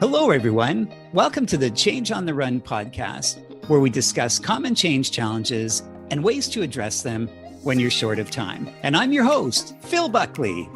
Hello, everyone. Welcome to the Change on the Run podcast, where we discuss common change challenges and ways to address them when you're short of time. And I'm your host, Phil Buckley.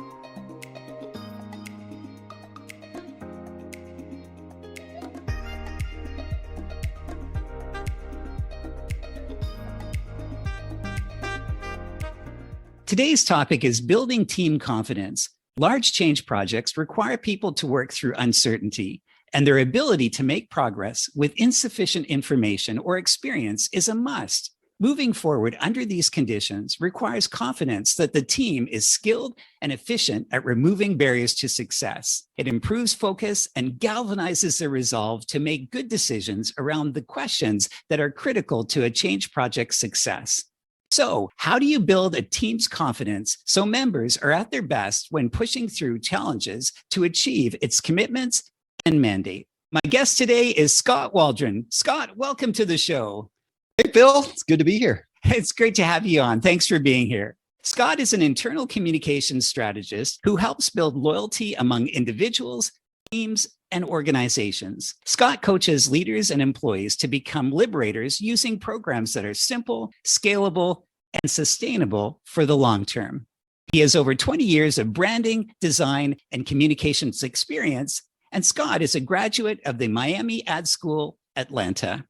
Today's topic is building team confidence. Large change projects require people to work through uncertainty, and their ability to make progress with insufficient information or experience is a must. Moving forward under these conditions requires confidence that the team is skilled and efficient at removing barriers to success. It improves focus and galvanizes their resolve to make good decisions around the questions that are critical to a change project's success. So, how do you build a team's confidence so members are at their best when pushing through challenges to achieve its commitments and mandate? My guest today is Skot Waldron. Skot, welcome to the show. Hey, Phil. It's good to be here. It's great to have you on. Thanks for being here. Skot is an internal communications strategist who helps build loyalty among individuals, teams, and organizations. Skot coaches leaders and employees to become liberators using programs that are simple, scalable, and sustainable for the long term. He has over 20 years of branding, design, and communications experience, and Skot is a graduate of the Miami Ad School, Atlanta.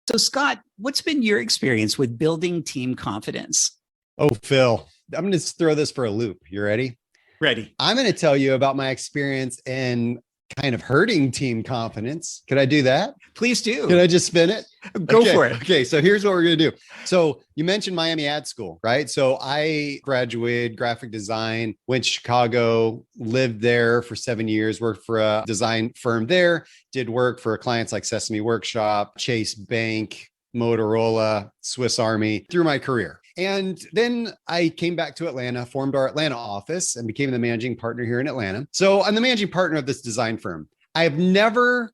So Skot, what's been your experience with building team confidence? Oh, Phil, I'm going to throw this for a loop. You ready? Ready. I'm going to tell you about my experience in kind of hurting team confidence. Could I do that? Please do. Can I just spin it? Go for it. Okay. So here's what we're going to do. So you mentioned Miami Ad School, right? So I graduated graphic design, went to Chicago, lived there for 7 years, worked for a design firm there, did work for clients like Sesame Workshop, Chase Bank, Motorola, Swiss Army through my career. And then I came back to Atlanta, formed our Atlanta office, and became the managing partner here in Atlanta. So I'm the managing partner of this design firm. I have never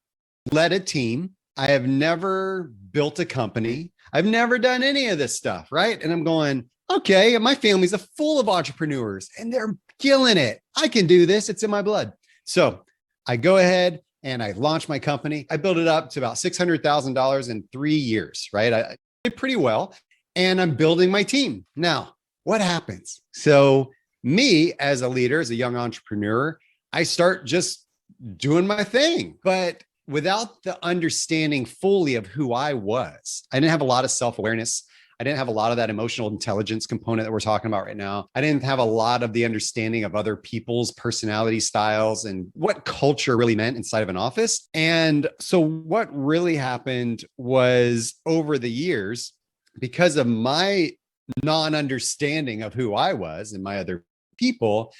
led a team. I have never built a company. I've never done any of this stuff, right? And I'm going, okay, my family's full of entrepreneurs and they're killing it. I can do this. It's in my blood. So I go ahead and I launched my company. I built it up to about $600,000 in 3 years, right? I did pretty well. And I'm building my team. Now, what happens? So me as a leader, as a young entrepreneur, I start just doing my thing, but without the understanding fully of who I was. I didn't have a lot of self-awareness. I didn't have a lot of that emotional intelligence component that we're talking about right now. I didn't have a lot of the understanding of other people's personality styles and what culture really meant inside of an office. And so what really happened was over the years, because of my non-understanding of who I was and my people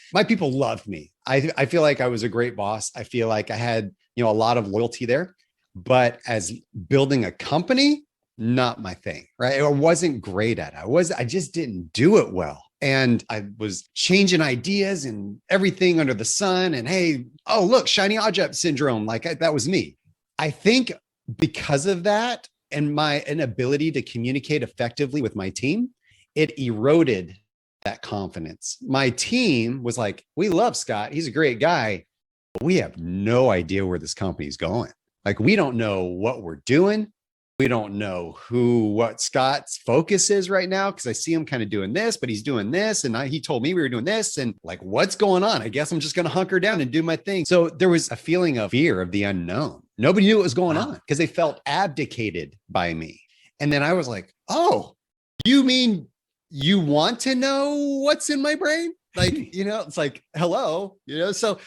loved me. I feel like I was a great boss. I feel like I had, a lot of loyalty there, but as building a company, not my thing, right? I wasn't great at it. I just didn't do it well. And I was changing ideas and everything under the sun. And hey, oh, look, shiny object syndrome. That was me. I think because of that, and my inability to communicate effectively with my team, it eroded that confidence. My team was like, we love Skot. He's a great guy, but we have no idea where this company's going. We don't know what we're doing. We don't know what Skot's focus is right now, because I see him kind of doing this, but he's doing this. And he told me we were doing this, and what's going on? I guess I'm just going to hunker down and do my thing. So there was a feeling of fear of the unknown. Nobody knew what was going on because they felt abdicated by me. And then I was like, oh, you mean you want to know what's in my brain? It's like, hello, so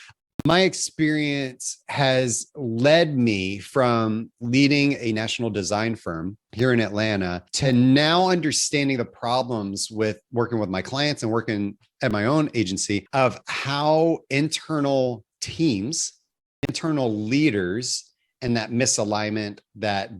my experience has led me from leading a national design firm here in Atlanta to now understanding the problems with working with my clients and working at my own agency of how internal teams, internal leaders, and that misalignment, that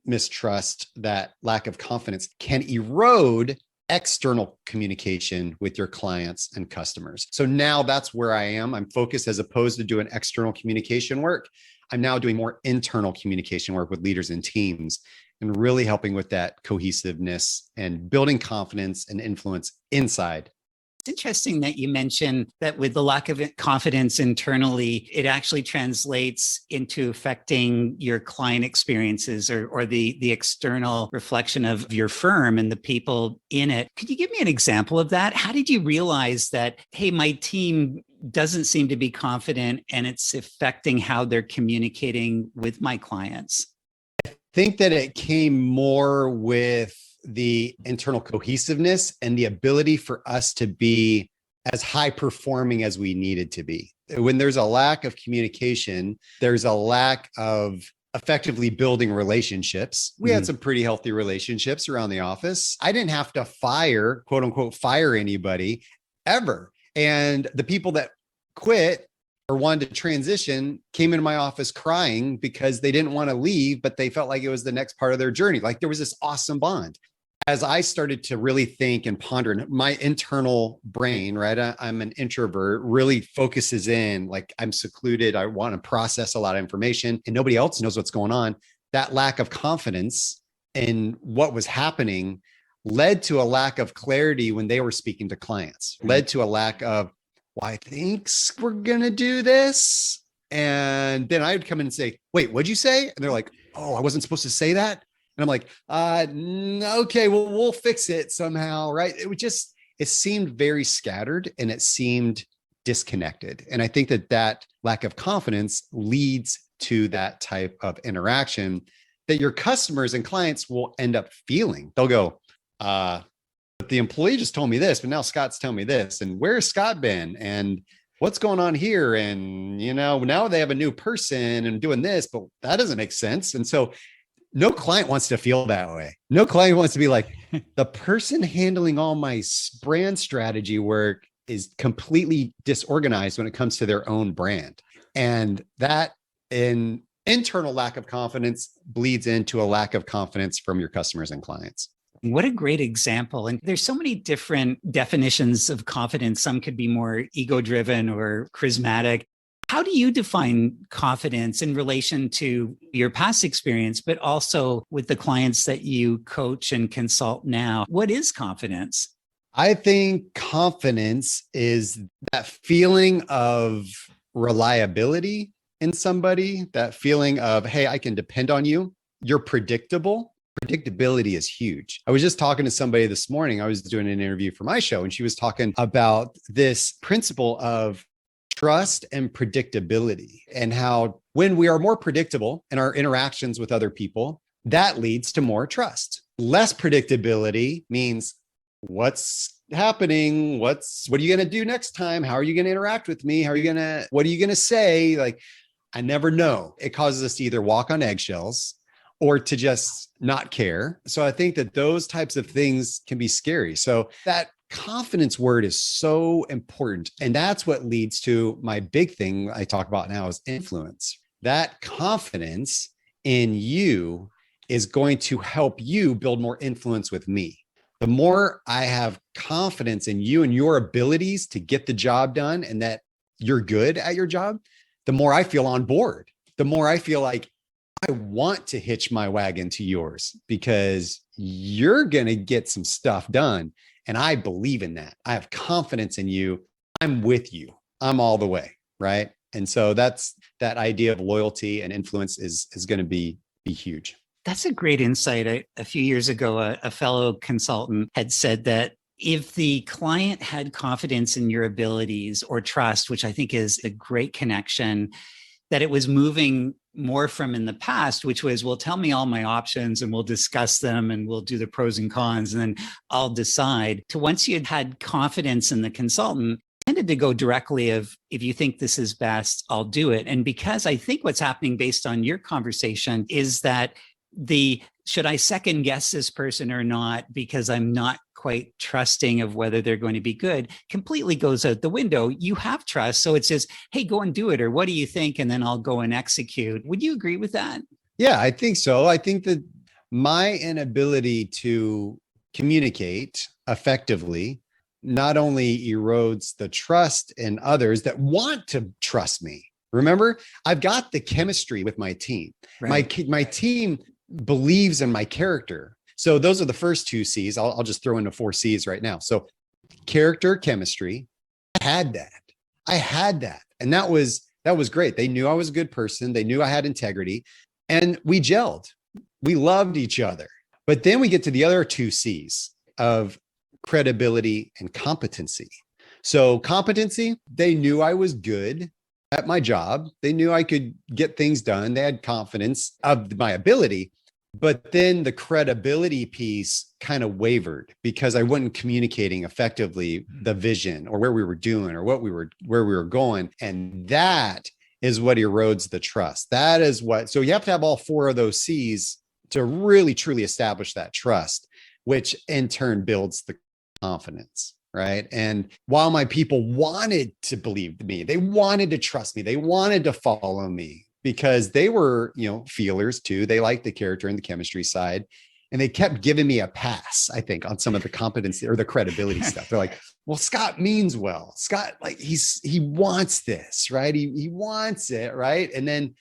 mistrust, that lack of confidence can erode external communication with your clients and customers. So now that's where I am. I'm focused, as opposed to doing external communication work, I'm now doing more internal communication work with leaders and teams, and really helping with that cohesiveness and building confidence and influence inside It's interesting that you mentioned that with the lack of confidence internally, it actually translates into affecting your client experiences or the external reflection of your firm and the people in it. Could you give me an example of that? How did you realize that, hey, my team doesn't seem to be confident and it's affecting how they're communicating with my clients? I think that it came more with the internal cohesiveness and the ability for us to be as high performing as we needed to be. When there's a lack of communication, there's a lack of effectively building relationships. We had some pretty healthy relationships around the office. I didn't have to fire, quote unquote, fire anybody ever. And the people that quit or wanted to transition came into my office crying because they didn't want to leave, but they felt like it was the next part of their journey. Like there was this awesome bond. As I started to really think and ponder, and my internal brain, right? I'm an introvert, really focuses in, like I'm secluded. I want to process a lot of information and nobody else knows what's going on. That lack of confidence in what was happening led to a lack of clarity when they were speaking to clients, led to a lack of, well, I think we're going to do this. And then I would come in and say, wait, what'd you say? And they're like, oh, I wasn't supposed to say that. And I'm like, okay, well, we'll fix it somehow, right? It seemed very scattered and it seemed disconnected. And I think that lack of confidence leads to that type of interaction that your customers and clients will end up feeling. They'll go, but the employee just told me this, but now Scott's telling me this. And where's Scott been? And what's going on here? And, now they have a new person and doing this, but that doesn't make sense. And so no client wants to feel that way. No client wants to be like, the person handling all my brand strategy work is completely disorganized when it comes to their own brand. And that internal lack of confidence bleeds into a lack of confidence from your customers and clients. What a great example. And there's so many different definitions of confidence. Some could be more ego-driven or charismatic. How do you define confidence in relation to your past experience, but also with the clients that you coach and consult now? What is confidence? I think confidence is that feeling of reliability in somebody, that feeling of, hey, I can depend on you. You're predictable. Predictability is huge. I was just talking to somebody this morning. I was doing an interview for my show, and she was talking about this principle of trust and predictability, and how when we are more predictable in our interactions with other people, that leads to more trust. Less predictability means what's happening? What are you going to do next time? How are you going to interact with me? What are you going to say? Like, I never know. It causes us to either walk on eggshells or to just not care. So I think that those types of things can be scary. So that confidence word is so important. And that's what leads to my big thing I talk about now is influence. That confidence in you is going to help you build more influence with me. The more I have confidence in you and your abilities to get the job done and that you're good at your job, the more I feel on board, the more I feel like I want to hitch my wagon to yours because you're going to get some stuff done. And I believe in that. I have confidence in you. I'm with you. I'm all the way. Right. And so that's that idea of loyalty and influence is going to be huge. That's a great insight. A few years ago, a fellow consultant had said that if the client had confidence in your abilities or trust, which I think is a great connection, that it was moving more from in the past, which was, well, tell me all my options and we'll discuss them and we'll do the pros and cons and then I'll decide, to once you had confidence in the consultant, tended to go directly of, if you think this is best, I'll do it. And because I think what's happening based on your conversation is that should I second guess this person or not, because I'm not quite trusting of whether they're going to be good, completely goes out the window. You have trust. So it says, hey, go and do it. Or what do you think? And then I'll go and execute. Would you agree with that? Yeah, I think so. I think that my inability to communicate effectively not only erodes the trust in others that want to trust me. Remember, I've got the chemistry with my team. Right. My team believes in my character. So those are the first two C's. I'll just throw into 4 C's right now. So character, chemistry. I had that. And that was great. They knew I was a good person. They knew I had integrity, and we gelled. We loved each other. But then we get to the other two C's of credibility and competency. So competency, they knew I was good at my job. They knew I could get things done. They had confidence of my ability. But then the credibility piece kind of wavered because I wasn't communicating effectively the vision or where we were doing or where we were going. And that is what erodes the trust. That is what, so you have to have all four of those C's to really truly establish that trust, which in turn builds the confidence. Right. And while my people wanted to believe me, they wanted to trust me, they wanted to follow me, because they were, feelers too. They liked the character and the chemistry side. And they kept giving me a pass, I think, on some of the competency or the credibility stuff. They're like, well, Skot means well. Skot, like he wants this, right? He wants it, right? And then,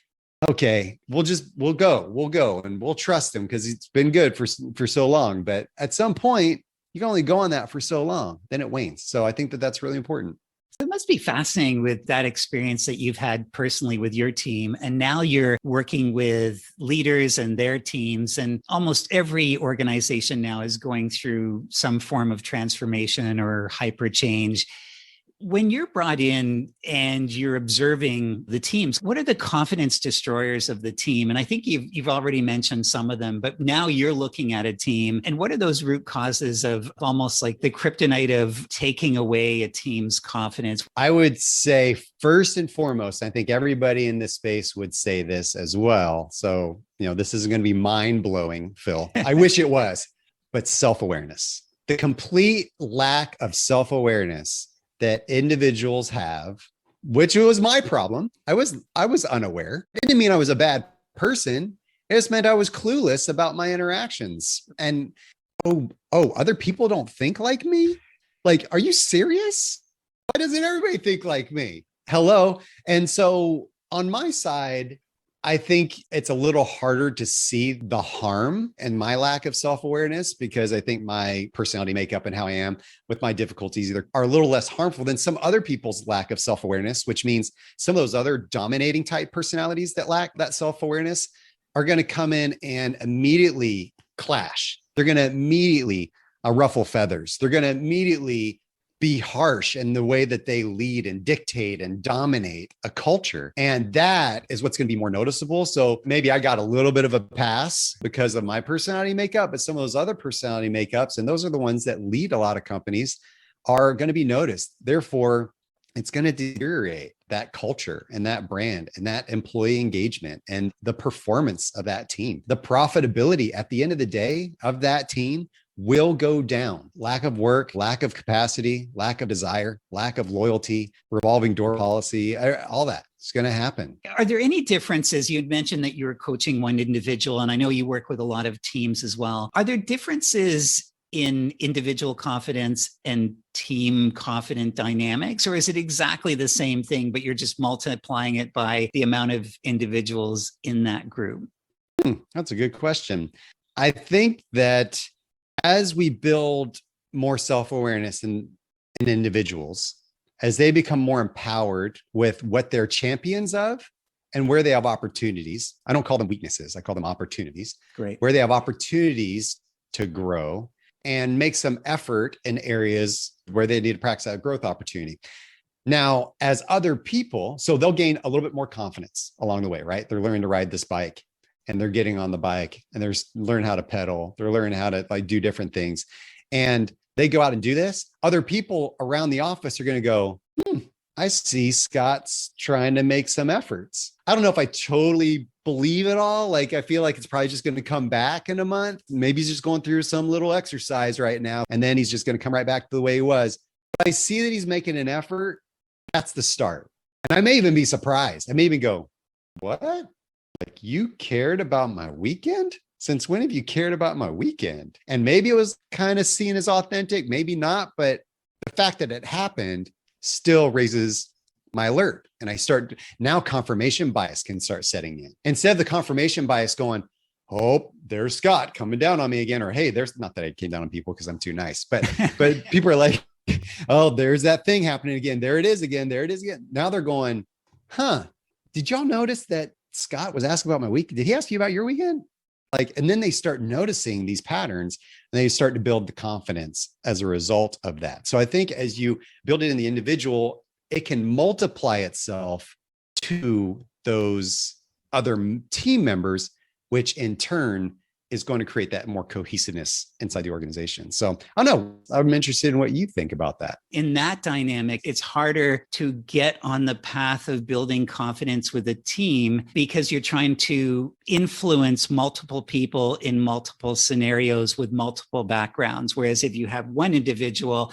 okay, we'll go and we'll trust him because it's been good for so long. But at some point, you can only go on that for so long, then it wanes. So I think that that's really important. It must be fascinating with that experience that you've had personally with your team. And now you're working with leaders and their teams. And almost every organization now is going through some form of transformation or hyper change. When you're brought in and you're observing the teams, what are the confidence destroyers of the team? And I think you've already mentioned some of them, but now you're looking at a team. And what are those root causes of almost like the kryptonite of taking away a team's confidence? I would say first and foremost, I think everybody in this space would say this as well. So, this isn't going to be mind-blowing, Phil. I wish it was, but self-awareness. The complete lack of self-awareness that individuals have, which was my problem. I was unaware. It didn't mean I was a bad person. It just meant I was clueless about my interactions. And other people don't think like me? Like, are you serious? Why doesn't everybody think like me? Hello. And so on my side, I think it's a little harder to see the harm and my lack of self-awareness, because I think my personality makeup and how I am with my difficulties either are a little less harmful than some other people's lack of self-awareness, which means some of those other dominating type personalities that lack that self-awareness are going to come in and immediately clash. They're going to immediately ruffle feathers. They're going to immediately be harsh in the way that they lead and dictate and dominate a culture. And that is what's going to be more noticeable. So maybe I got a little bit of a pass because of my personality makeup, but some of those other personality makeups, and those are the ones that lead a lot of companies, are going to be noticed. Therefore, it's going to deteriorate that culture and that brand and that employee engagement and the performance of that team. The profitability at the end of the day of that team will go down. Lack of work, lack of capacity, lack of desire, lack of loyalty, revolving door policy, all that. It's going to happen. Are there any differences? You had mentioned that you were coaching one individual, and I know you work with a lot of teams as well. Are there differences in individual confidence and team confident dynamics, or is it exactly the same thing, but you're just multiplying it by the amount of individuals in that group? That's a good question. I think that as we build more self-awareness in individuals, as they become more empowered with what they're champions of and where they have opportunities, I don't call them weaknesses, I call them opportunities. Great. Where they have opportunities to grow and make some effort in areas where they need to practice that growth opportunity. Now, as other people, so they'll gain a little bit more confidence along the way, right? They're learning to ride this bike, and they're getting on the bike, and they're learning how to pedal. They're learning how to do different things. And they go out and do this. Other people around the office are going to go, I see Skot's trying to make some efforts. I don't know if I totally believe it all. Like, I feel like it's probably just going to come back in a month. Maybe he's just going through some little exercise right now, and then he's just going to come right back to the way he was. But I see that he's making an effort. That's the start. And I may even be surprised. I may even go, what? Like, you cared about my weekend? Since when have you cared about my weekend? And maybe it was kind of seen as authentic, maybe not, but the fact that it happened still raises my alert. And I start, now confirmation bias can start setting in. Instead of the confirmation bias going, oh, there's Skot coming down on me again, or hey, there's, not that I came down on people because I'm too nice, but people are like, Oh, there's that thing happening again. There it is again. There it is again. Now they're going, huh? Did y'all notice that Scott was asking about my week? Did he ask you about your weekend? Like, and then they start noticing these patterns and they start to build the confidence as a result of that. So I think as you build it in the individual, it can multiply itself to those other team members, which in turn is going to create that more cohesiveness inside the organization. So I don't know. I'm interested in what you think about that. In that dynamic, it's harder to get on the path of building confidence with a team because you're trying to influence multiple people in multiple scenarios with multiple backgrounds. Whereas if you have one individual,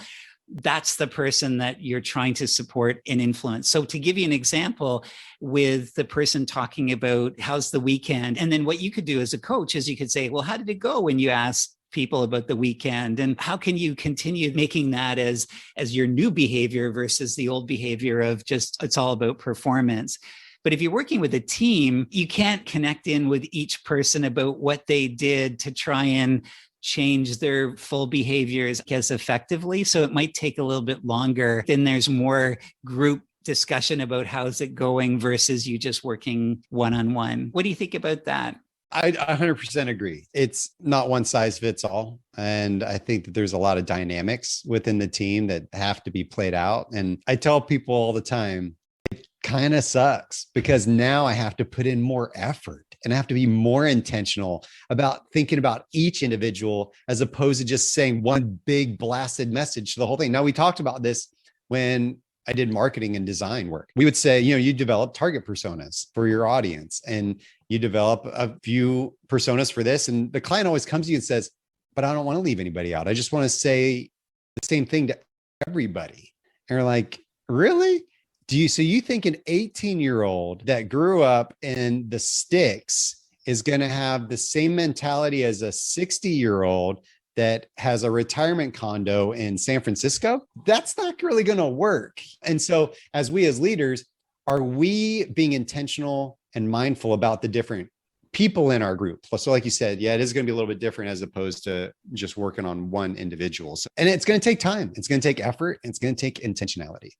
that's the person that you're trying to support and influence. So to give you an example, with the person talking about how's the weekend, and then what you could do as a coach is you could say, well, how did it go when you asked people about the weekend, and how can you continue making that as your new behavior versus the old behavior of just it's all about performance. But if you're working with a team, you can't connect in with each person about what they did to try and change their full behaviors as effectively. So it might take a little bit longer. Then there's more group discussion about how's it going versus you just working one-on-one. What do you think about that? I 100% agree. It's not one size fits all. And I think that there's a lot of dynamics within the team that have to be played out. And I tell people all the time, it kind of sucks because now I have to put in more effort and I have to be more intentional about thinking about each individual as opposed to just saying one big blasted message to the whole thing. Now, we talked about this when I did marketing and design work. We would say, you develop target personas for your audience and you develop a few personas for this. And the client always comes to you and says, but I don't want to leave anybody out. I just want to say the same thing to everybody. And you're like, really? So you think an 18-year-old that grew up in the sticks is going to have the same mentality as a 60-year-old that has a retirement condo in San Francisco? That's not really going to work. And so as leaders, are we being intentional and mindful about the different people in our group? So like you said, yeah, it is going to be a little bit different as opposed to just working on one individual. And it's going to take time. It's going to take effort. And it's going to take intentionality.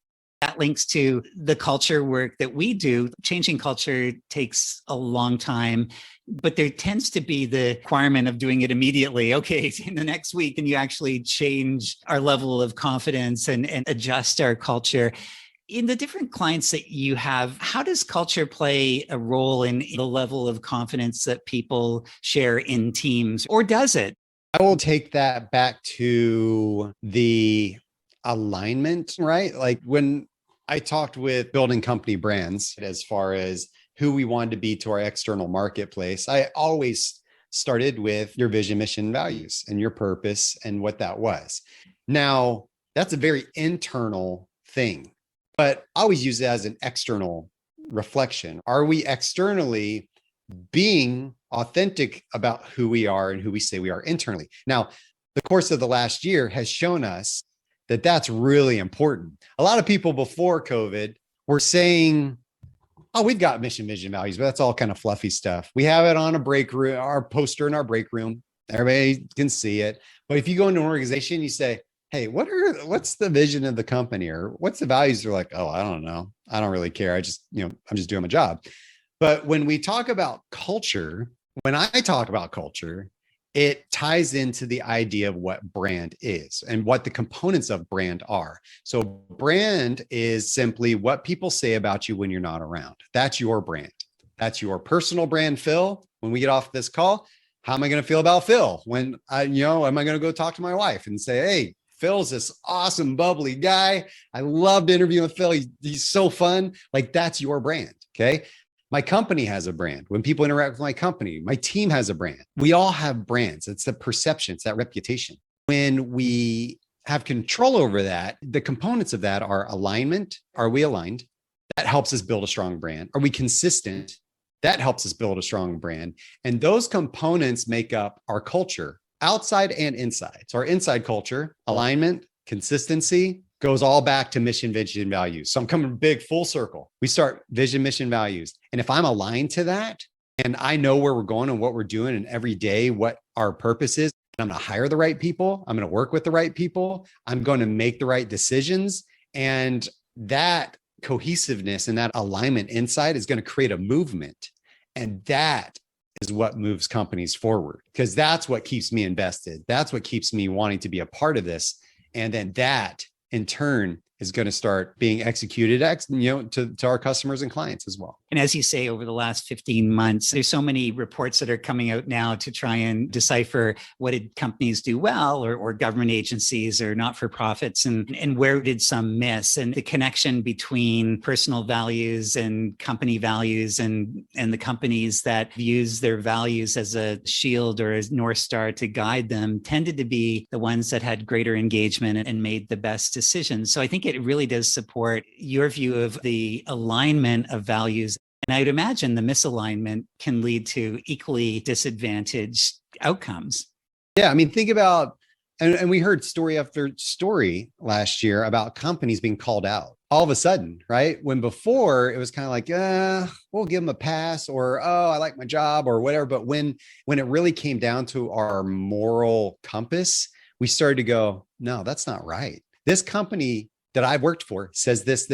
That links to the culture work that we do. Changing culture takes a long time, but there tends to be the requirement of doing it immediately. Okay, in the next week, and you actually change our level of confidence and adjust our culture. In the different clients that you have, how does culture play a role in the level of confidence that people share in teams, or does it? I will take that back to the alignment, right? Like when I talked with building company brands as far as who we wanted to be to our external marketplace, I always started with your vision, mission, values, and your purpose and what that was. Now, that's a very internal thing, but I always use it as an external reflection. Are we externally being authentic about who we are and who we say we are internally? Now, the course of the last year has shown us that that's really important. A lot of people before COVID were saying, oh, we've got mission, vision, values, but that's all kind of fluffy stuff. We have it on a break room, our poster in our break room. Everybody can see it. But if you go into an organization, you say, hey, what's the vision of the company or what's the values? They're like, oh, I don't know. I don't really care. I'm just doing my job. But when we talk about culture, when I talk about culture, it ties into the idea of what brand is and what the components of brand are. So brand is simply what people say about you when you're not around. That's your brand. That's your personal brand, Phil. When we get off this call, how am I going to feel about Phil? When am I going to go talk to my wife and say, hey, Phil's this awesome, bubbly guy. I loved interviewing with Phil. He's so fun. Like that's your brand. Okay. My company has a brand. When people interact with my company, my team has a brand. We all have brands. It's the perception, it's that reputation. When we have control over that, the components of that are alignment. Are we aligned? That helps us build a strong brand. Are we consistent? That helps us build a strong brand. And those components make up our culture, outside and inside. So our inside culture, alignment, consistency, goes all back to mission, vision, values. So I'm coming big full circle. We start vision, mission, values. And if I'm aligned to that and I know where we're going and what we're doing and every day, what our purpose is, I'm going to hire the right people. I'm going to work with the right people. I'm going to make the right decisions. And that cohesiveness and that alignment inside is going to create a movement. And that is what moves companies forward, because that's what keeps me invested. That's what keeps me wanting to be a part of this. And then that in turn is going to start being executed, to our customers and clients as well. And as you say, over the last 15 months, there's so many reports that are coming out now to try and decipher what did companies do well, or government agencies or not-for-profits, and where did some miss, and the connection between personal values and company values, and the companies that use their values as a shield or as North Star to guide them tended to be the ones that had greater engagement and made the best decisions. So I think it really does support your view of the alignment of values. And I'd imagine the misalignment can lead to equally disadvantaged outcomes. Yeah. I mean, think about, and we heard story after story last year about companies being called out all of a sudden, right? When before it was kind of like, we'll give them a pass, or, oh, I like my job or whatever. But when it really came down to our moral compass, we started to go, no, that's not right. This company that I've worked for says this,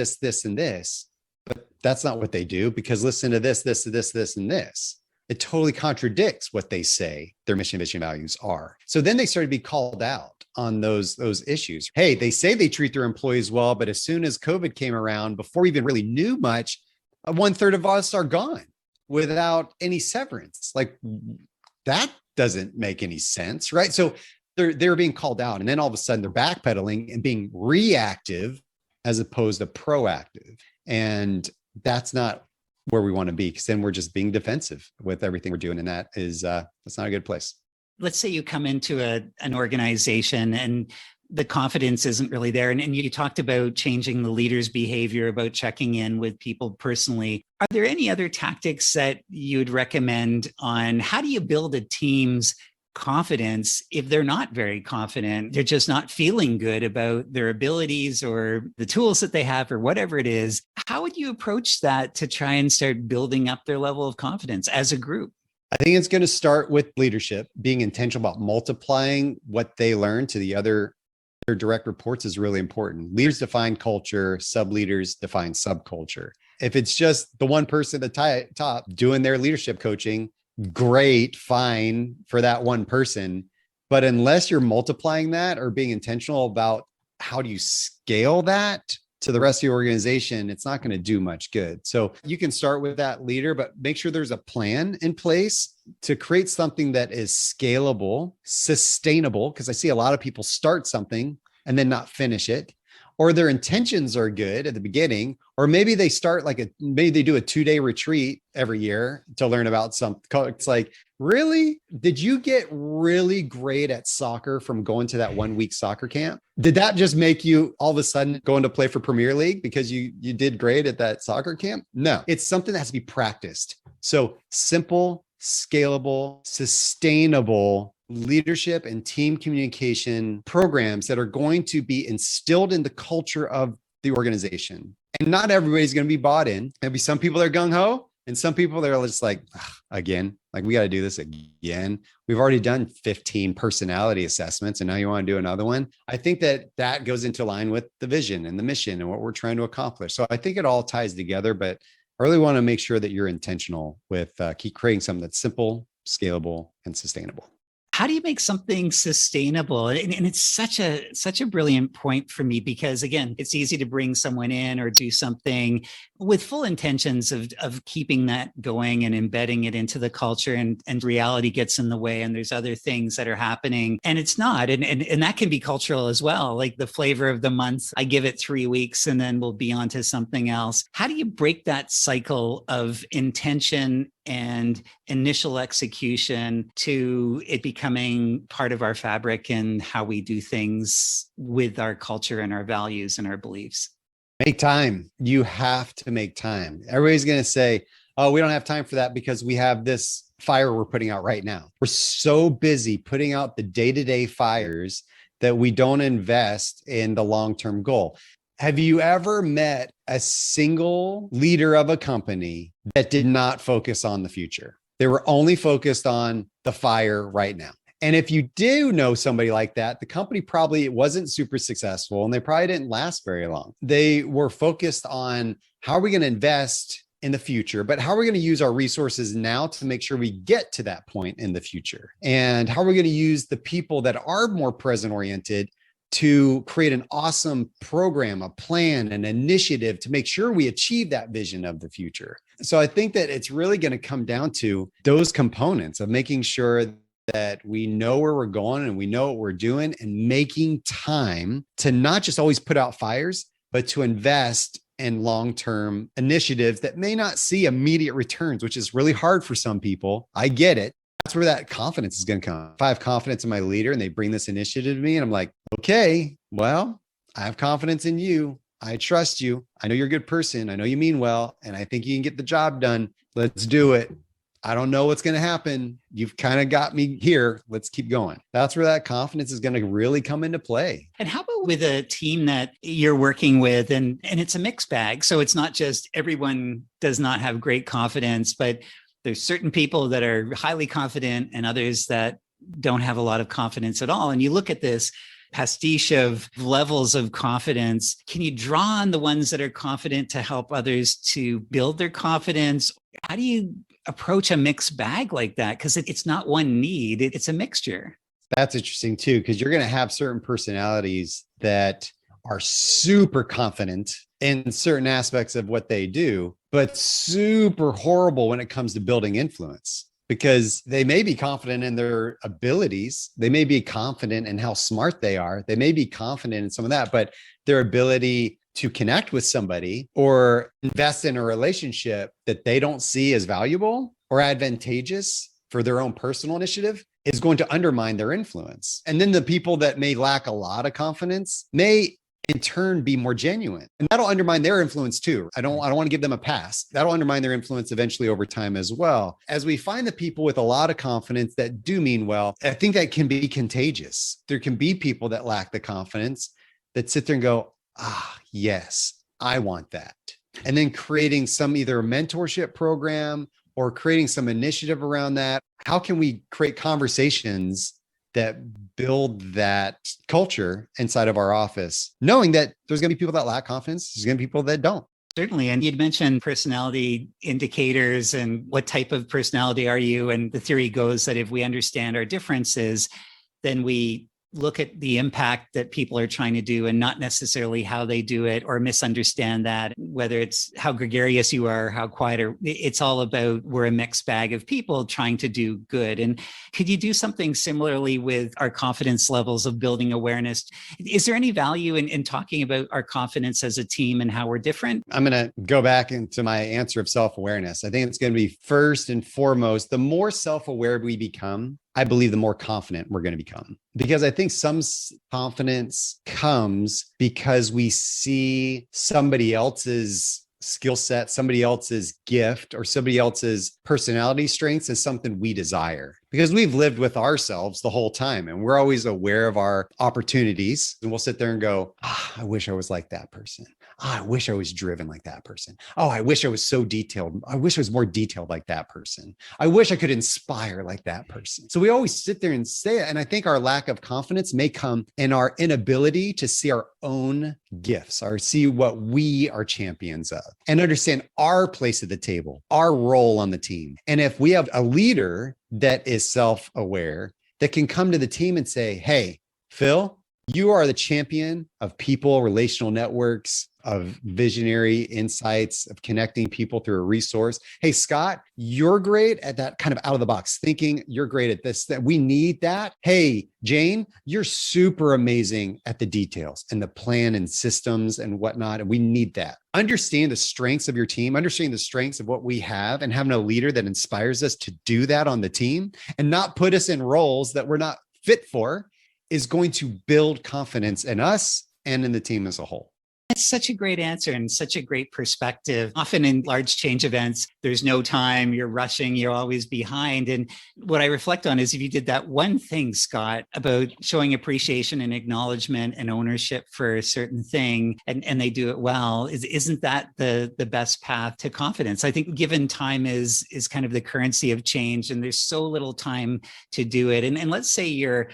and this, but that's not what they do, because listen to this, and this. It totally contradicts what they say their mission, vision, values are. So then they started to be called out on those issues. Hey, they say they treat their employees well, but as soon as COVID came around, before we even really knew much, 1/3 of us are gone without any severance. Like, that doesn't make any sense, right? So they're being called out, and then all of a sudden they're backpedaling and being reactive as opposed to proactive. And that's not where we want to be, because then we're just being defensive with everything we're doing. And that's not a good place. Let's say you come into an organization and the confidence isn't really there. And you talked about changing the leader's behavior, about checking in with people personally. Are there any other tactics that you'd recommend on how do you build a team's confidence if they're not very confident? They're just not feeling good about their abilities or the tools that they have or whatever it is. How would you approach that to try and start building up their level of confidence as a group? I think it's going to start with leadership. Being intentional about multiplying what they learn to their direct reports is really important. Leaders define culture, sub-leaders define subculture. If it's just the one person at the top doing their leadership coaching, great, fine for that one person. But unless you're multiplying that or being intentional about how do you scale that to the rest of your organization, it's not going to do much good. So you can start with that leader, but make sure there's a plan in place to create something that is scalable, sustainable, because I see a lot of people start something and then not finish it, or their intentions are good at the beginning, or maybe they start maybe they do a 2-day retreat every year to learn about something. It's like, really? Did you get really great at soccer from going to that 1-week soccer camp? Did that just make you all of a sudden going to play for Premier League because you did great at that soccer camp? No, it's something that has to be practiced. So simple, scalable, sustainable leadership and team communication programs that are going to be instilled in the culture of the organization. And not everybody's going to be bought in. There'll be some people that are gung-ho, and some people that are just like, again, like, we got to do this again. We've already done 15 personality assessments, and now you want to do another one. I think that goes into line with the vision and the mission and what we're trying to accomplish. So I think it all ties together, but I really want to make sure that you're intentional with keep creating something that's simple, scalable, and sustainable. How do you make something sustainable? And it's such a brilliant point for me, because again, it's easy to bring someone in or do something with full intentions of keeping that going and embedding it into the culture, and reality gets in the way, and there's other things that are happening and it's not. And that can be cultural as well. Like the flavor of the month, I give it 3 weeks and then we'll be on to something else. How do you break that cycle of intention and initial execution to it becoming part of our fabric and how we do things with our culture and our values and our beliefs? Make time. You have to make time. Everybody's going to say, oh, we don't have time for that because we have this fire we're putting out right now. We're so busy putting out the day-to-day fires that we don't invest in the long-term goal. Have you ever met a single leader of a company that did not focus on the future? They were only focused on the fire right now. And if you do know somebody like that, the company probably wasn't super successful and they probably didn't last very long. They were focused on how are we going to invest in the future, but how are we going to use our resources now to make sure we get to that point in the future? And how are we going to use the people that are more present oriented to create an awesome program, a plan, an initiative to make sure we achieve that vision of the future? So I think that it's really going to come down to those components of making sure that we know where we're going and we know what we're doing, and making time to not just always put out fires, but to invest in long-term initiatives that may not see immediate returns, which is really hard for some people. I get it. That's where that confidence is going to come. If I have confidence in my leader and they bring this initiative to me and I'm like, okay, well, I have confidence in you. I trust you. I know you're a good person. I know you mean well, and I think you can get the job done. Let's do it. I don't know what's going to happen. You've kind of got me here. Let's keep going. That's where that confidence is going to really come into play. And how about with a team that you're working with, and it's a mixed bag. So it's not just everyone does not have great confidence, but there's certain people that are highly confident and others that don't have a lot of confidence at all. And you look at this pastiche of levels of confidence. Can you draw on the ones that are confident to help others to build their confidence? How do you approach a mixed bag like that? Because it's not one need, it's a mixture. That's interesting too, because you're going to have certain personalities that are super confident in certain aspects of what they do, but super horrible when it comes to building influence. Because they may be confident in their abilities. They may be confident in how smart they are. They may be confident in some of that, but their ability to connect with somebody or invest in a relationship that they don't see as valuable or advantageous for their own personal initiative is going to undermine their influence. And then the people that may lack a lot of confidence may in turn be more genuine, and that'll undermine their influence too. I don't want to give them a pass. That'll undermine their influence eventually over time as well. As we find the people with a lot of confidence that do mean well, I think that can be contagious. There can be people that lack the confidence that sit there and go, yes, I want that. And then creating some either mentorship program or creating some initiative around that. How can we create conversations that build that culture inside of our office, knowing that there's going to be people that lack confidence, there's going to be people that don't. Certainly. And you'd mentioned personality indicators and what type of personality are you? And the theory goes that if we understand our differences, then we look at the impact that people are trying to do and not necessarily how they do it, or misunderstand that, whether it's how gregarious you are, how quiet, or it's all about we're a mixed bag of people trying to do good. And could you do something similarly with our confidence levels of building awareness? Is there any value in talking about our confidence as a team and how we're different? I'm going to go back into my answer of self-awareness. I think it's going to be first and foremost, the more self-aware we become, I believe the more confident we're going to become. Because I think some confidence comes because we see somebody else's skill set, somebody else's gift, or somebody else's personality strengths as something we desire. Because we've lived with ourselves the whole time and we're always aware of our opportunities. And we'll sit there and go, I wish I was like that person. I wish I was driven like that person. Oh, I wish I was so detailed. I wish I was more detailed like that person. I wish I could inspire like that person. So we always sit there and say it. And I think our lack of confidence may come in our inability to see our own gifts, or see what we are champions of, and understand our place at the table, our role on the team. And if we have a leader that is self-aware, that can come to the team and say, hey, Phil, you are the champion of people, relational networks, of visionary insights, of connecting people through a resource. Hey, Scott, you're great at that kind of out of the box thinking. You're great at this, that we need that. Hey, Jane, you're super amazing at the details and the plan and systems and whatnot. And we need that. Understand the strengths of your team, understand the strengths of what we have, and having a leader that inspires us to do that on the team and not put us in roles that we're not fit for is going to build confidence in us and in the team as a whole. It's such a great answer and such a great perspective. Often in large change events, there's no time, you're rushing, you're always behind. And what I reflect on is if you did that one thing, Scott, about showing appreciation and acknowledgement and ownership for a certain thing, and they do it well, isn't that the best path to confidence? I think given time is kind of the currency of change, and there's so little time to do it. And let's say you're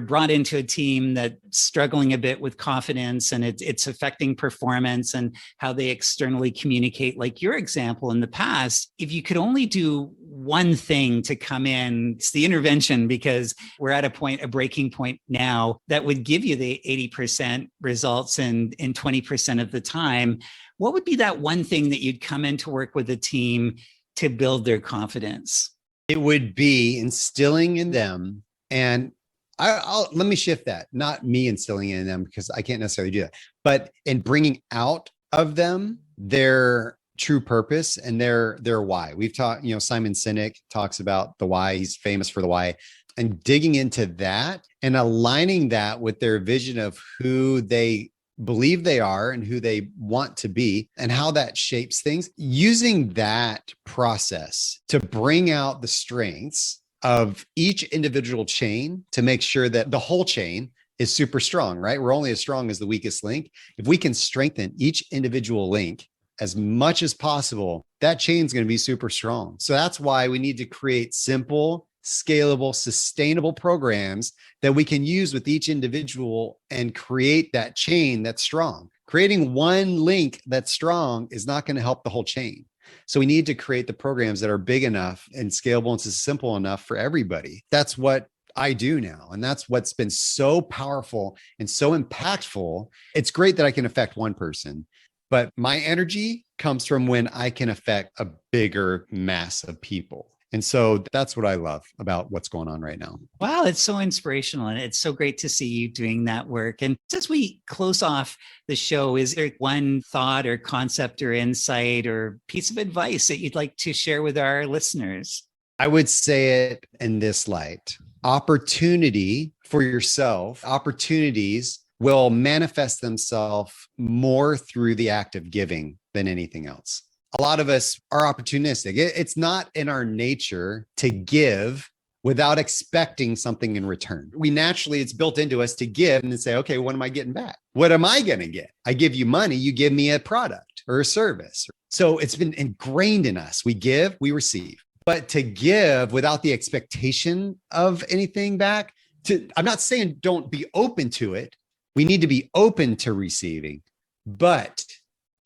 brought into a team that's struggling a bit with confidence and it's affecting performance and how they externally communicate, like your example in the past. If you could only do one thing to come in, it's the intervention, because we're at a breaking point now that would give you the 80% results in 20% of the time. What would be that one thing that you'd come in to work with a team to build their confidence? It would be instilling in them, and let me shift that. Not me instilling in them, because I can't necessarily do that, but in bringing out of them their true purpose and their why. We've talked, Simon Sinek talks about the why. He's famous for the why, and digging into that and aligning that with their vision of who they believe they are and who they want to be and how that shapes things. Using that process to bring out the strengths of each individual chain to make sure that the whole chain is super strong, right? We're only as strong as the weakest link. If we can strengthen each individual link as much as possible, that chain's going to be super strong. So that's why we need to create simple, scalable, sustainable programs that we can use with each individual and create that chain that's strong. Creating one link that's strong is not going to help the whole chain. So we need to create the programs that are big enough and scalable and simple enough for everybody. That's what I do now. And that's what's been so powerful and so impactful. It's great that I can affect one person, but my energy comes from when I can affect a bigger mass of people. And so that's what I love about what's going on right now. Wow, it's so inspirational. And it's so great to see you doing that work. And as we close off the show, is there one thought or concept or insight or piece of advice that you'd like to share with our listeners? I would say it in this light: opportunity for yourself, opportunities will manifest themselves more through the act of giving than anything else. A lot of us are opportunistic. It's not in our nature to give without expecting something in return. It's built into us to give and then say, okay, what am I getting back? What am I going to get? I give you money, you give me a product or a service. So it's been ingrained in us. We give, we receive. But to give without the expectation of anything back, I'm not saying don't be open to it. We need to be open to receiving, but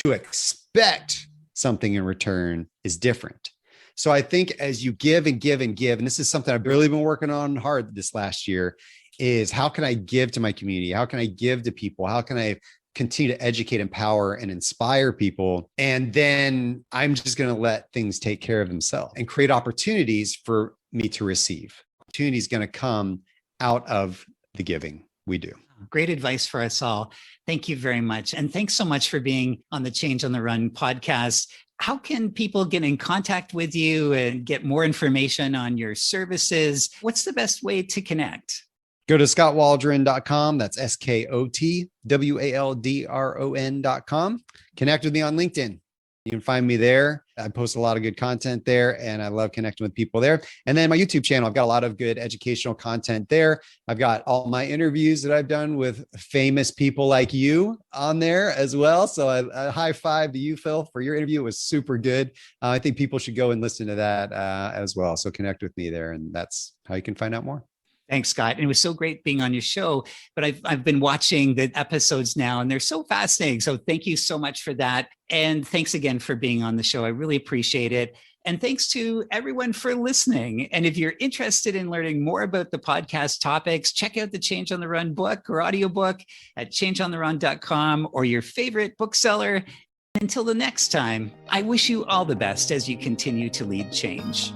to expect something in return is different. So I think as you give and give and give, and this is something I've really been working on hard this last year, is how can I give to my community? How can I give to people? How can I continue to educate, empower, and inspire people? And then I'm just going to let things take care of themselves and create opportunities for me to receive. Opportunity is going to come out of the giving we do. Great advice for us all. Thank you very much. And thanks so much for being on the Change on the Run podcast. How can people get in contact with you and get more information on your services? What's the best way to connect? Go to skotwaldron.com. That's SKOTWALDRON.com. Connect with me on LinkedIn. You can find me there. I post a lot of good content there, and I love connecting with people there. And then my YouTube channel, I've got a lot of good educational content there. I've got all my interviews that I've done with famous people like you on there as well. So a high five to you, Phil, for your interview. It was super good. I think people should go and listen to that as well. So connect with me there, and that's how you can find out more. Thanks, Scott. And it was so great being on your show, but I've been watching the episodes now and they're so fascinating. So thank you so much for that. And thanks again for being on the show. I really appreciate it. And thanks to everyone for listening. And if you're interested in learning more about the podcast topics, check out the Change on the Run book or audiobook at changeontherun.com or your favorite bookseller. Until the next time, I wish you all the best as you continue to lead change.